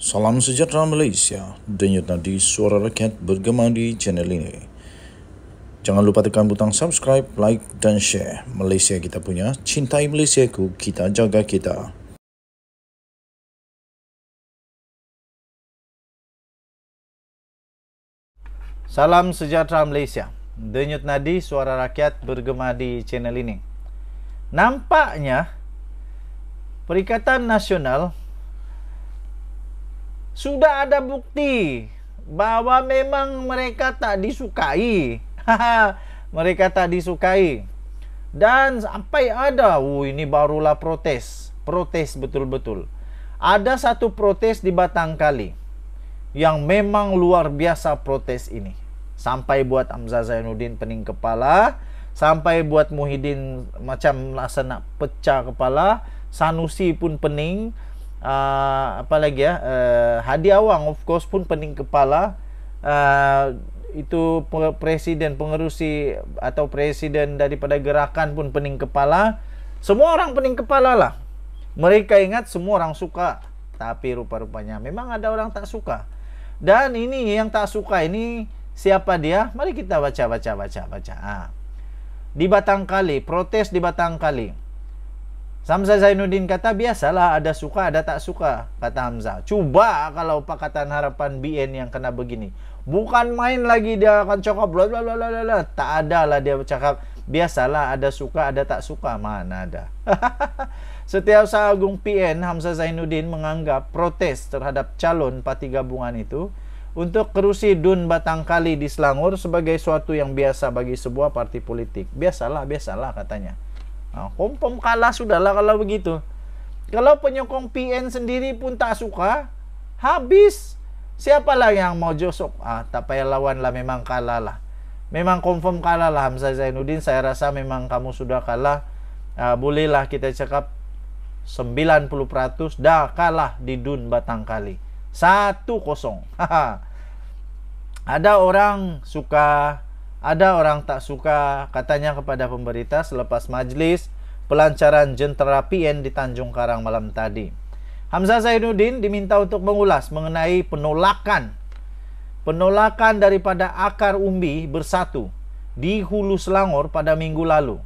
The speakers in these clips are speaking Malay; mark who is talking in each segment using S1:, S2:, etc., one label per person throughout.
S1: Salam sejahtera Malaysia, denyut nadi suara rakyat bergema di channel ini. Jangan lupa tekan butang subscribe, like dan share. Malaysia kita punya, cintai Malaysiaku, kita jaga kita.
S2: Salam sejahtera Malaysia, denyut nadi suara rakyat bergema di channel ini. Nampaknya Perikatan Nasional sudah ada bukti bahwa memang mereka tak disukai. Mereka tak disukai. Dan sampai ada, ini barulah protes. Protes betul-betul. Ada satu protes di Batang Kali yang memang luar biasa protes ini. Sampai buat Hamzah Zainuddin pening kepala, sampai buat Muhyiddin macam rasa nak pecah kepala, Sanusi pun pening, apa lagi ya, Hadi Awang of course pun pening kepala. Itu presiden pengerusi atau presiden daripada gerakan pun pening kepala. Semua orang pening kepala lah. Mereka ingat semua orang suka, tapi rupa-rupanya memang ada orang tak suka. Dan ini yang tak suka ini siapa dia? Mari kita baca. Di Batang Kali, protes di Batang Kali. Hamzah Zainuddin kata, biasalah ada suka ada tak suka, kata Hamzah. Cuba kalau Pakatan Harapan BN yang kena begini. Bukan main lagi dia akan cakap bla bla bla bla. Tak ada lah dia cakap, biasalah ada suka ada tak suka. Mana ada. Setiausaha Agung PN Hamzah Zainuddin menganggap protes terhadap calon parti gabungan itu untuk kerusi DUN Batang Kali di Selangor sebagai suatu yang biasa bagi sebuah parti politik. Biasalah katanya. Confirm kalah sudahlah kalau begitu. Kalau penyokong PN sendiri pun tak suka, habis. Siapalah yang mau josok? Tak payah lawan lah, memang kalah lah. Memang confirm kalah lah Hamzah Zainuddin. Saya rasa memang kamu sudah kalah. Bolehlah kita cakap 90% dah kalah di DUN Batang Kali. 1-0. Ada orang suka, ada orang tak suka, katanya kepada pemberita selepas majlis pelancaran jentera PN di Tanjung Karang malam tadi. Hamzah Zainuddin diminta untuk mengulas mengenai penolakan daripada Akar Umbi Bersatu di Hulu Selangor pada minggu lalu.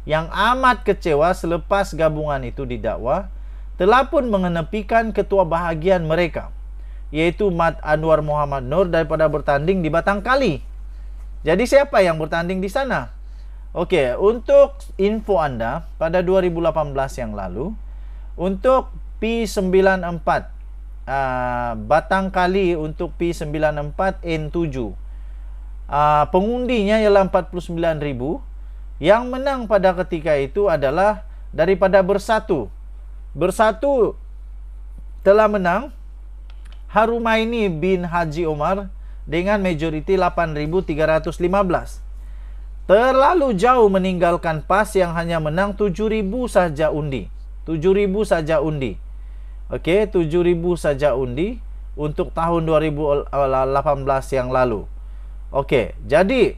S2: Yang amat kecewa selepas gabungan itu didakwa telah pun mengenepikan ketua bahagian mereka, yaitu Mat Anwar Muhammad Nur, daripada bertanding di Batang Kali. Jadi siapa yang bertanding di sana? Okey, untuk info anda, pada 2018 yang lalu, untuk P94 Batang Kali, untuk P94 N7, pengundinya ialah 49,000. Yang menang pada ketika itu adalah daripada Bersatu. Bersatu telah menang Harumaini bin Haji Omar dengan majoriti 8,315. Terlalu jauh meninggalkan PAS yang hanya menang 7,000 saja undi. 7,000 saja undi. Okey, 7,000 saja undi untuk tahun 2018 yang lalu. Okey, jadi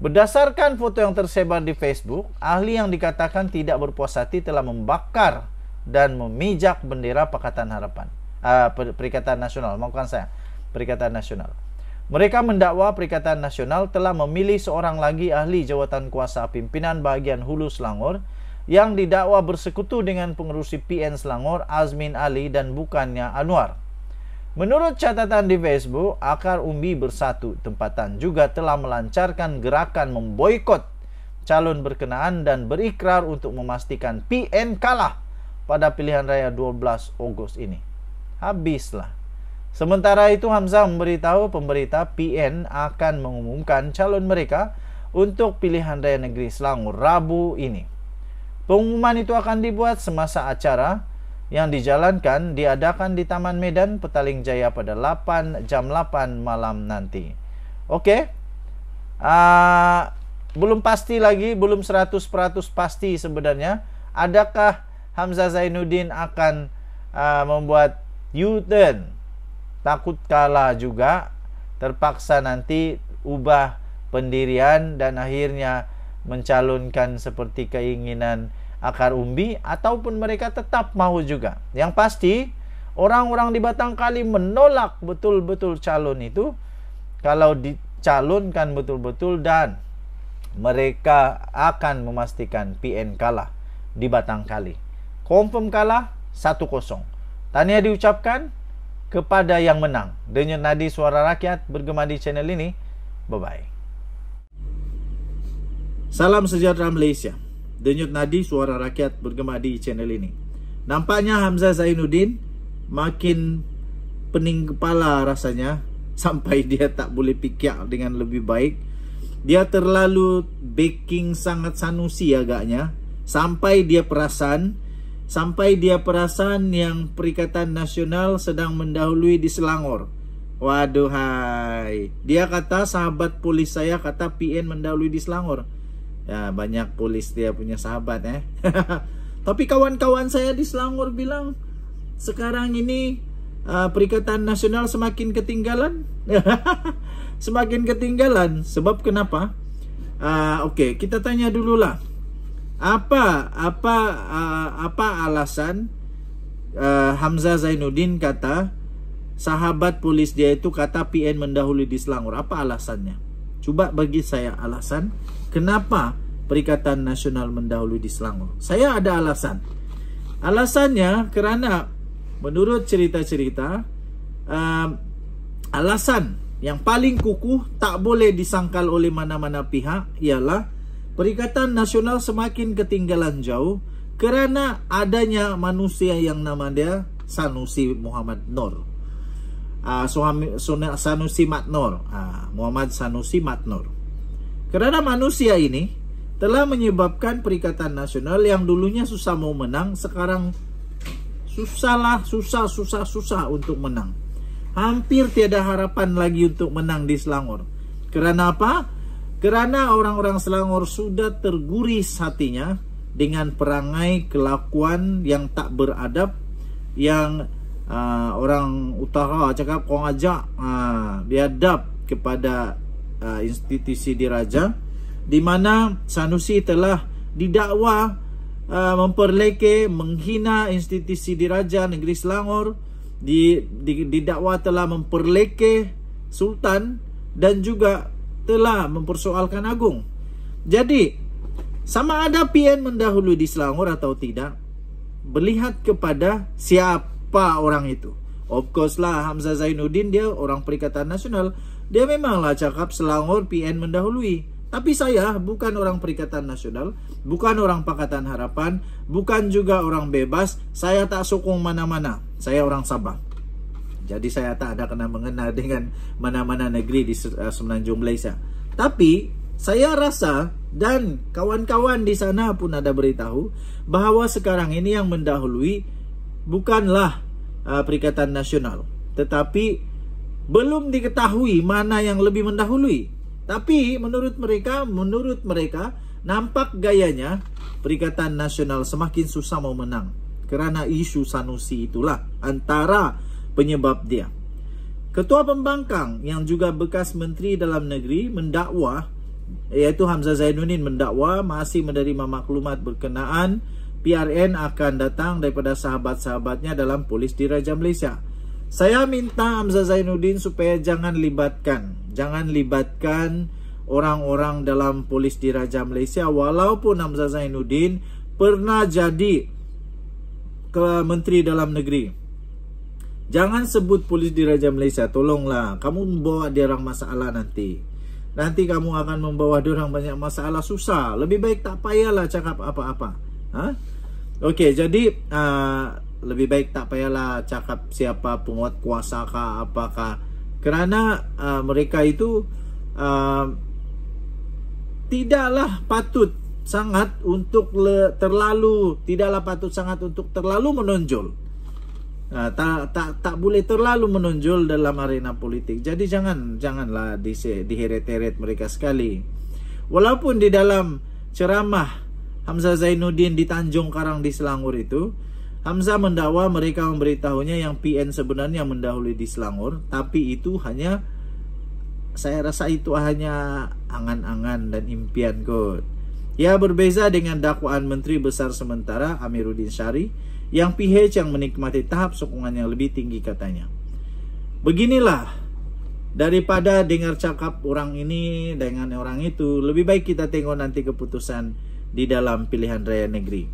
S2: berdasarkan foto yang tersebar di Facebook, ahli yang dikatakan tidak berpuas hati telah membakar dan memijak bendera Pakatan Harapan. Perikatan Nasional, maafkan saya, Perikatan Nasional. Mereka mendakwa Perikatan Nasional telah memilih seorang lagi ahli jawatan kuasa pimpinan bahagian Hulu Selangor yang didakwa bersekutu dengan pengerusi PN Selangor Azmin Ali dan bukannya Anwar. Menurut catatan di Facebook, Akar Umbi Bersatu tempatan juga telah melancarkan gerakan memboikot calon berkenaan dan berikrar untuk memastikan PN kalah pada pilihan raya 12 Ogos ini. Habislah. Sementara itu, Hamzah memberitahu pemberita PN akan mengumumkan calon mereka untuk pilihan raya negeri Selangor Rabu ini. Pengumuman itu akan dibuat semasa acara yang diadakan di Taman Medan Petaling Jaya pada jam 8 malam nanti. Okey. Belum pasti lagi, belum 100% pasti sebenarnya. Adakah Hamzah Zainuddin akan membuat U-turn? Takut kalah juga, terpaksa nanti ubah pendirian dan akhirnya mencalonkan seperti keinginan Akar Umbi, ataupun mereka tetap mahu juga. Yang pasti, Orang-orang di Batangkali menolak betul-betul calon itu kalau dicalonkan betul-betul, dan mereka akan memastikan PN kalah di Batangkali. Confirm kalah 1-0. Tahniah diucapkan kepada yang menang. Denyut nadi suara rakyat bergema di channel ini. Bye-bye.
S1: Salam sejahtera Malaysia. Denyut nadi suara rakyat bergema di channel ini. Nampaknya Hamzah Zainuddin makin pening kepala rasanya, sampai dia tak boleh fikir dengan lebih baik. Dia terlalu backing sangat Sanusi agaknya, sampai dia perasan yang Perikatan Nasional sedang mendahului di Selangor. Waduh hai. Dia kata sahabat polis saya kata PN mendahului di Selangor. Ya, banyak polis dia punya sahabat Tapi kawan-kawan saya di Selangor bilang sekarang ini Perikatan Nasional semakin ketinggalan. Semakin ketinggalan. Sebab kenapa? Okey, kita tanya dululah. Apa alasan Hamzah Zainuddin kata sahabat polis dia itu kata PN mendahului di Selangor? Apa alasannya? Coba bagi saya alasan kenapa Perikatan Nasional mendahului di Selangor. Saya ada alasan. Alasannya kerana menurut cerita-cerita alasan yang paling kukuh tak boleh disangkal oleh mana-mana pihak ialah Perikatan Nasional semakin ketinggalan jauh kerana adanya manusia yang nama dia Sanusi Muhammad Noor. Sanusi Mat Noor. Muhammad Sanusi Mat Noor. Kerana manusia ini telah menyebabkan Perikatan Nasional yang dulunya susah mau menang, sekarang susah untuk menang. Hampir tiada harapan lagi untuk menang di Selangor. Kerana apa? Kerana orang-orang Selangor sudah terguris hatinya dengan perangai kelakuan yang tak beradab, yang orang utara cakap kau ajak biadab kepada institusi diraja, di mana Sanusi telah didakwa memperleke, menghina institusi diraja negeri Selangor, didakwa telah memperleke Sultan dan juga telah mempersoalkan Agung. Jadi sama ada PN mendahului di Selangor atau tidak melihat kepada siapa orang itu. Of course lah, Hamzah Zainuddin dia orang Perikatan Nasional, dia memanglah cakap Selangor PN mendahului. Tapi saya bukan orang Perikatan Nasional, bukan orang Pakatan Harapan, bukan juga orang bebas. Saya tak sokong mana-mana. Saya orang Sabah. Jadi saya tak ada kena mengena dengan mana-mana negeri di Semenanjung Malaysia. Tapi saya rasa dan kawan-kawan di sana pun ada beritahu bahawa sekarang ini yang mendahului bukanlah Perikatan Nasional, tetapi belum diketahui mana yang lebih mendahului. Tapi menurut mereka nampak gayanya Perikatan Nasional semakin susah mau menang kerana isu Sanusi itulah antara penyebab dia. Ketua Pembangkang yang juga bekas Menteri Dalam Negeri mendakwa, iaitu Hamzah Zainuddin mendakwa masih menerima maklumat berkenaan PRN akan datang daripada sahabat-sahabatnya dalam polis diraja Malaysia. Saya minta Hamzah Zainuddin supaya jangan libatkan orang-orang dalam polis diraja Malaysia, walaupun Hamzah Zainuddin pernah jadi Menteri Dalam Negeri. Jangan sebut polis diraja Malaysia, tolonglah. Kamu membawa dia orang masalah nanti kamu akan membawa dia orang banyak masalah, susah. Lebih baik tak payahlah cakap apa-apa. Okey, jadi lebih baik tak payahlah cakap siapa penguat kuasa kah apakah, kerana mereka itu tidaklah patut sangat untuk terlalu menonjol. Tak boleh terlalu menonjol dalam arena politik. Jadi janganlah diheret-heret mereka sekali. Walaupun di dalam ceramah Hamzah Zainuddin di Tanjung Karang di Selangor itu, Hamzah mendakwa mereka memberitahunya yang PN sebenarnya mendahului di Selangor, tapi itu hanya, saya rasa itu hanya angan-angan dan impian kot. Ia berbeza dengan dakwaan Menteri Besar sementara Amiruddin Syari
S2: yang PH yang menikmati tahap sokongan yang lebih tinggi katanya. Beginilah, daripada dengar cakap orang ini dengan orang itu, lebih baik kita tengok nanti keputusan di dalam pilihan raya negeri.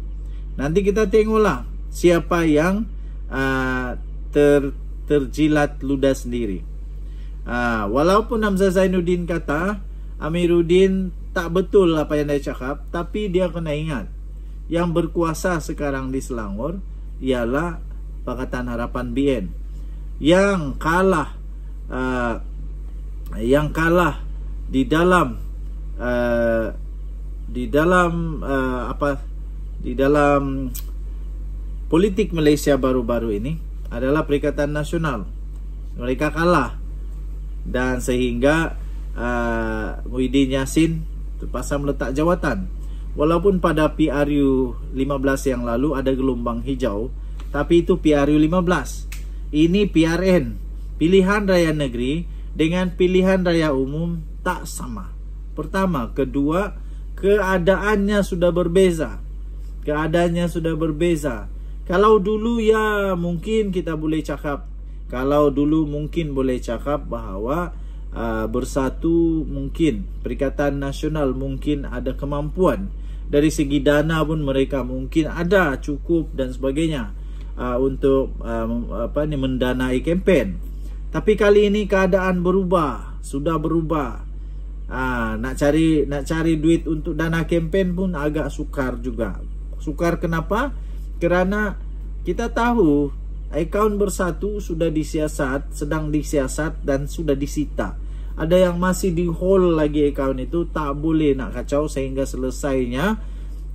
S2: Nanti kita tengoklah siapa yang terjilat ludah sendiri. Walaupun Hamzah Zainuddin kata Amiruddin tak betul apa yang dia cakap, tapi dia kena ingat yang berkuasa sekarang di Selangor ialah Pakatan Harapan BN yang kalah di dalam politik Malaysia baru-baru ini adalah Perikatan Nasional. Mereka kalah, dan sehingga Muhyiddin Yassin terpaksa meletak jawatan. Walaupun pada PRU 15 yang lalu ada gelombang hijau, tapi itu PRU 15. Ini PRN, pilihan raya negeri dengan pilihan raya umum tak sama. Pertama, kedua, keadaannya sudah berbeza. Kalau dulu ya mungkin kita boleh cakap, bahawa Bersatu mungkin, Perikatan Nasional mungkin ada kemampuan dari segi dana pun mereka mungkin ada cukup dan sebagainya untuk mendanai kempen. Tapi kali ini keadaan sudah berubah. Nak cari duit untuk dana kempen pun agak sukar juga. Sukar kenapa? Kerana kita tahu akaun Bersatu sudah sedang disiasat dan sudah disita. Ada yang masih di hold lagi akaun itu, tak boleh nak kacau sehingga selesainya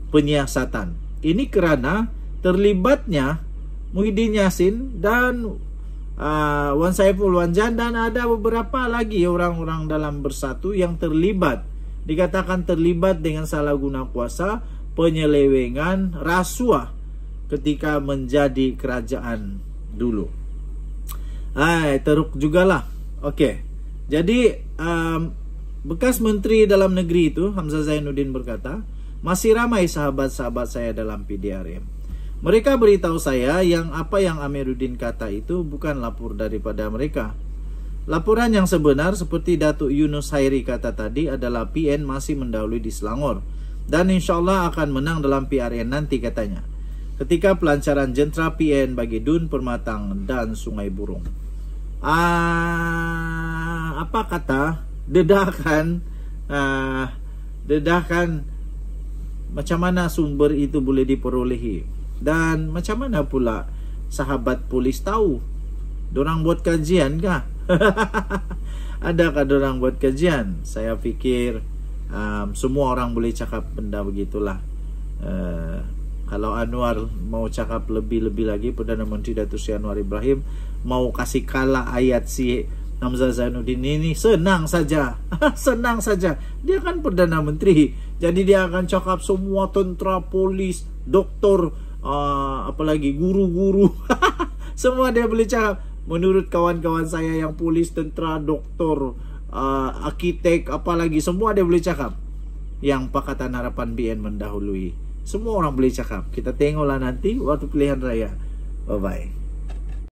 S2: penyiasatan. Ini kerana terlibatnya Muhyiddin Yassin dan Wan Saiful Wanjan, dan ada beberapa lagi orang-orang dalam Bersatu yang terlibat. Dikatakan terlibat dengan salah guna kuasa, penyelewengan, rasuah ketika menjadi kerajaan dulu. Teruk jugalah. Okey. Jadi bekas Menteri Dalam Negeri itu Hamzah Zainuddin berkata, masih ramai sahabat-sahabat saya dalam PDRM. Mereka beritahu saya apa yang Amiruddin kata itu bukan lapor daripada mereka. Laporan yang sebenar seperti Datuk Yunus Hairi kata tadi adalah PN masih mendahului di Selangor dan insyaAllah akan menang dalam PRN nanti katanya, ketika pelancaran jentera PN bagi Dun, Permatang dan Sungai Burung. Apa kata dedakan macam mana sumber itu boleh diperolehi, dan macam mana pula sahabat polis tahu? Dorang buat kajian kah? Adakah dorang buat kajian? Saya fikir semua orang boleh cakap benda begitulah. Kalau Anwar mau cakap lebih-lebih lagi, Perdana Menteri Datuk Seri Anwar Ibrahim mau kasih kalah ayat si Hamzah Zainuddin ini, senang saja. Senang saja. Dia kan Perdana Menteri, jadi dia akan cakap semua tentera, polis, doktor, apalagi guru-guru. Semua dia boleh cakap. Menurut kawan-kawan saya yang polis, tentera, doktor, arkitek, apalagi semua dia boleh cakap. Yang Pakatan Harapan BN mendahului. Semua orang boleh cakap. Kita tengoklah nanti waktu pilihan raya. Bye-bye.